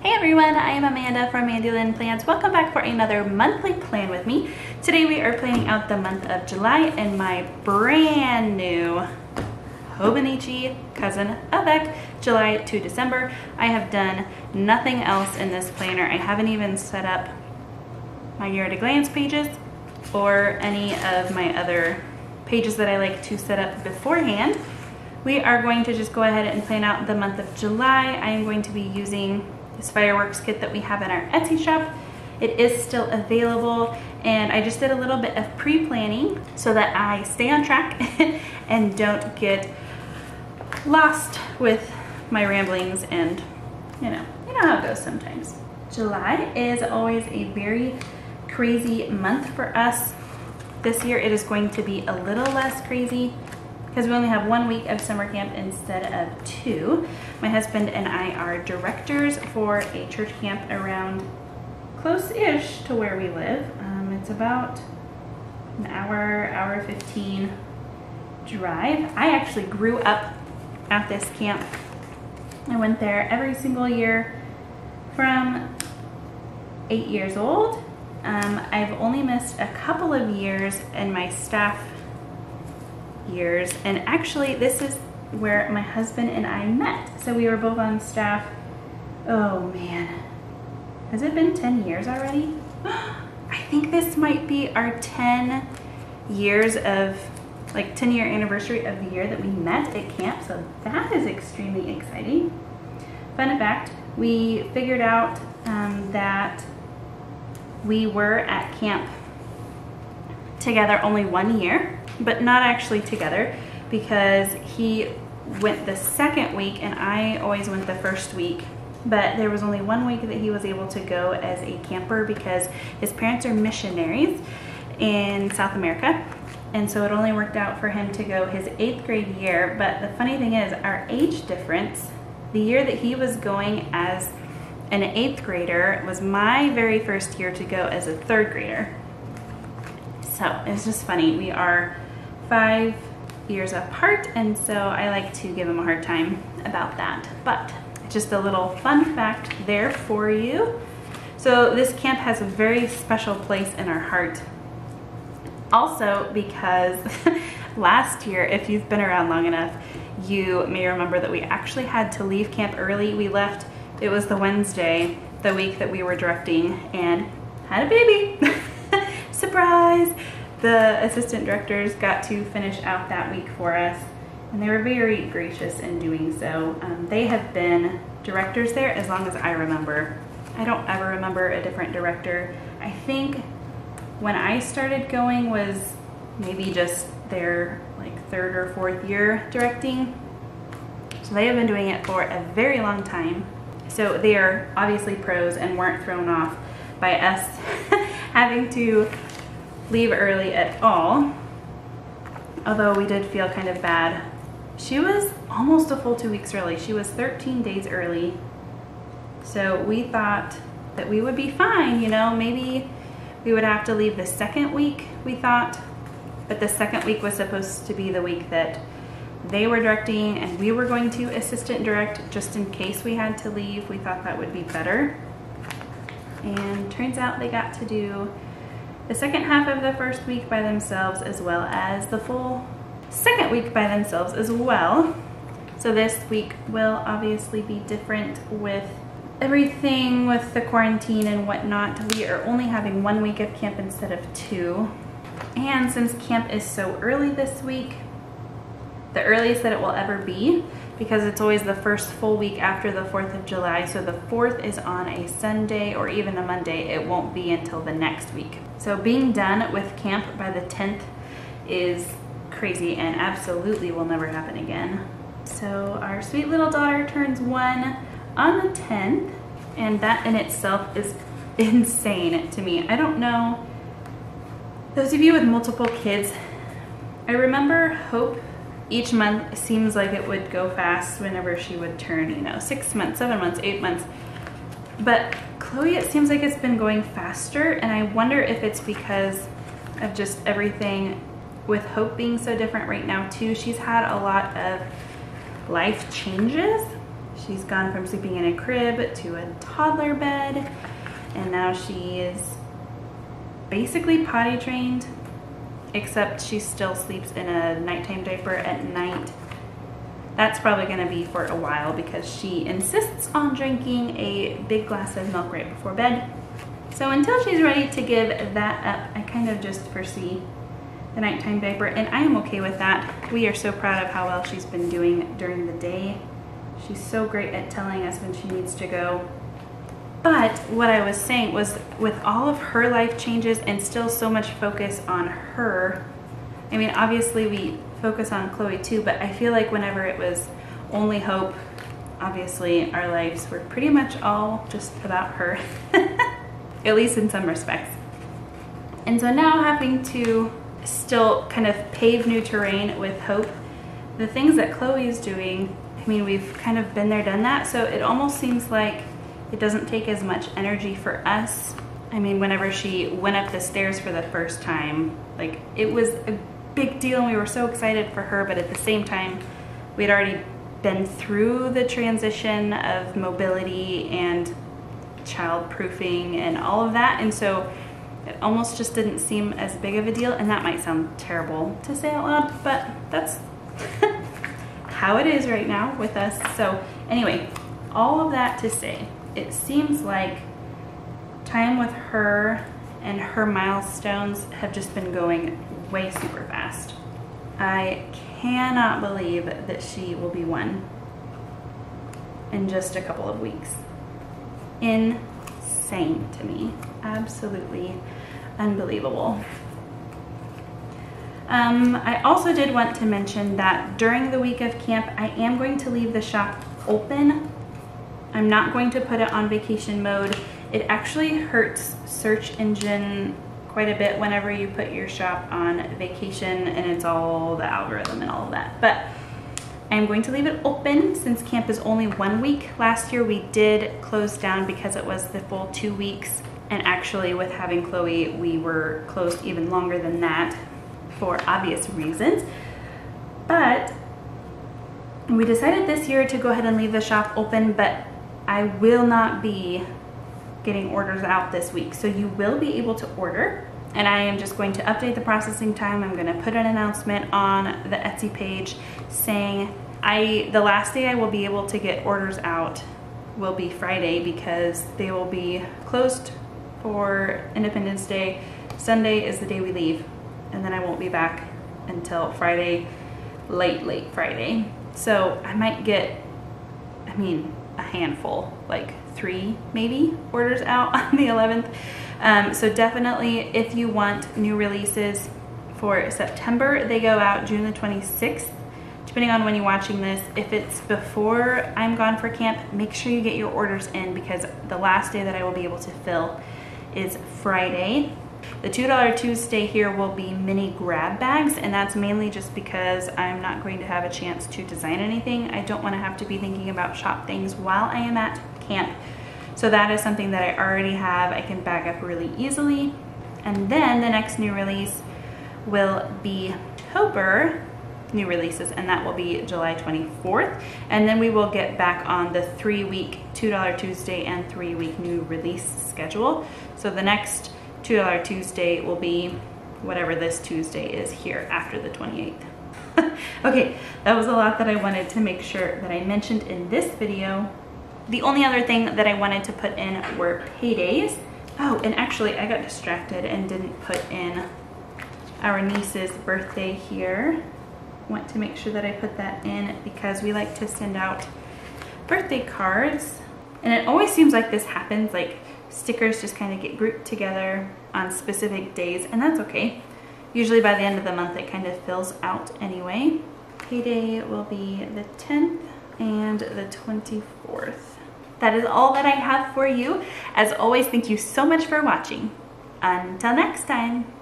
Hey everyone, I am Amanda from Mandy Lynn Plans. Welcome back for another monthly plan with me. Today we are planning out the month of July in my brand new Hobonichi Cousin avec July to December. I have done nothing else in this planner. I haven't even set up my year at a glance pages or any of my other pages that I like to set up beforehand. We are going to just go ahead and plan out the month of July. I am going to be using this fireworks kit that we have in our Etsy shop. It is still available, and I just did a little bit of pre-planning so that I stay on track and don't get lost with my ramblings, and you know how it goes sometimes. July is always a very crazy month for us. This year it is going to be a little less crazy because we only have 1 week of summer camp instead of 2. My husband and I are directors for a church camp around close-ish to where we live. It's about an hour 15 drive. I actually grew up at this camp. I went there every single year from 8 years old. I've only missed a couple of years in my staff years, and actually this is where my husband and I met. So we were both on staff. Oh man, has it been 10 years already? I think this might be our 10 years of, like 10-year anniversary of the year that we met at camp, so that is extremely exciting. Fun fact, we figured out that we were at camp together only 1 year, but not actually together, because he went the second week and I always went the first week. But there was only 1 week that he was able to go as a camper because his parents are missionaries in South America. And so it only worked out for him to go his 8th grade year. But the funny thing is, our age difference, the year that he was going as an 8th grader was my very first year to go as a 3rd grader. So it's just funny. We are 5 years apart, and so I like to give him a hard time about that. But just a little fun fact there for you. So this camp has a very special place in our heart. Also because last year, if you've been around long enough, you may remember that we actually had to leave camp early. We left, it was the Wednesday, the week that we were directing, and had a baby. Surprise! The assistant directors got to finish out that week for us, and they were very gracious in doing so. They have been directors there as long as I remember. I don't ever remember a different director. I think when I started going was maybe just their like 3rd or 4th year directing. So they have been doing it for a very long time. So they are obviously pros and weren't thrown off by us having to leave early at all, although we did feel kind of bad. She was almost a full 2 weeks early. She was 13 days early. So we thought that we would be fine, you know, maybe we would have to leave the 2nd week, we thought, but the 2nd week was supposed to be the week that they were directing and we were going to assistant direct just in case we had to leave. We thought that would be better. And turns out they got to do the second half of the first week by themselves, as well as the full 2nd week by themselves as well. So this week will obviously be different with everything with the quarantine and whatnot. We are only having 1 week of camp instead of 2. And since camp is so early this week, the earliest that it will ever be, because it's always the first full week after the 4th of July. So the 4th is on a Sunday or even a Monday. It won't be until the next week. So being done with camp by the 10th is crazy and absolutely will never happen again. So our sweet little daughter turns 1 on the 10th, and that in itself is insane to me. I don't know, those of you with multiple kids, I remember Hope, each month seems like it would go fast whenever she would turn, you know, 6 months, 7 months, 8 months. But Chloe, it seems like it's been going faster, and I wonder if it's because of just everything with Hope being so different right now too. She's had a lot of life changes. She's gone from sleeping in a crib to a toddler bed, and now she is basically potty trained, except she still sleeps in a nighttime diaper at night. That's probably gonna be for a while because she insists on drinking a big glass of milk right before bed. So until she's ready to give that up, I kind of just foresee the nighttime diaper, and I am okay with that. We are so proud of how well she's been doing during the day. She's so great at telling us when she needs to go. But what I was saying was, with all of her life changes and still so much focus on her, I mean, obviously we focus on Chloe too, but I feel like whenever it was only Hope, obviously our lives were pretty much all just about her, at least in some respects. And so now, having to still kind of pave new terrain with Hope, the things that Chloe is doing, I mean, we've kind of been there, done that, so it almost seems like it doesn't take as much energy for us. I mean, whenever she went up the stairs for the first time, like, it was a big deal and we were so excited for her, but at the same time, we'd already been through the transition of mobility and child-proofing and all of that, and so it almost just didn't seem as big of a deal. And that might sound terrible to say out loud, but that's how it is right now with us. So anyway, all of that to say, it seems like time with her and her milestones have just been going way super fast. I cannot believe that she will be 1 in just a couple of weeks. Insane to me. Absolutely unbelievable. I also did want to mention that during the week of camp, I am going to leave the shop open. I'm not going to put it on vacation mode. It actually hurts search engine quite a bit whenever you put your shop on vacation, and it's all the algorithm and all of that. But I'm going to leave it open since camp is only 1 week. Last year we did close down because it was the full 2 weeks. And actually, with having Chloe, we were closed even longer than that for obvious reasons. But we decided this year to go ahead and leave the shop open, but I will not be getting orders out this week. So you will be able to order, and I am just going to update the processing time. I'm going to put an announcement on the Etsy page saying the last day I will be able to get orders out will be Friday, because they will be closed for Independence Day. Sunday is the day we leave, and then I won't be back until Friday, late Friday. So I might get, I mean, a handful, like 3 maybe orders out on the 11th. So definitely, if you want new releases for September, they go out June the 26th. Depending on when you're watching this, if it's before I'm gone for camp, make sure you get your orders in, because the last day that I will be able to fill is Friday. The $2 Tuesday here will be mini grab bags, and that's mainly just because I'm not going to have a chance to design anything. I don't want to have to be thinking about shop things while I am at camp. So that is something that I already have. I can bag up really easily. And then the next new release will be October new releases, and that will be July 24th. And then we will get back on the 3-week $2 Tuesday and 3-week new release schedule. So the next $2 Tuesday will be whatever this Tuesday is here after the 28th. Okay, that was a lot that I wanted to make sure that I mentioned in this video. The only other thing that I wanted to put in were paydays. Oh, and actually I got distracted and didn't put in our niece's birthday here. Want to make sure that I put that in because we like to send out birthday cards, and it always seems like this happens, like stickers just kind of get grouped together on specific days, and that's okay. Usually by the end of the month it kind of fills out anyway. Payday will be the 10th and the 24th. That is all that I have for you. As always, thank you so much for watching. Until next time.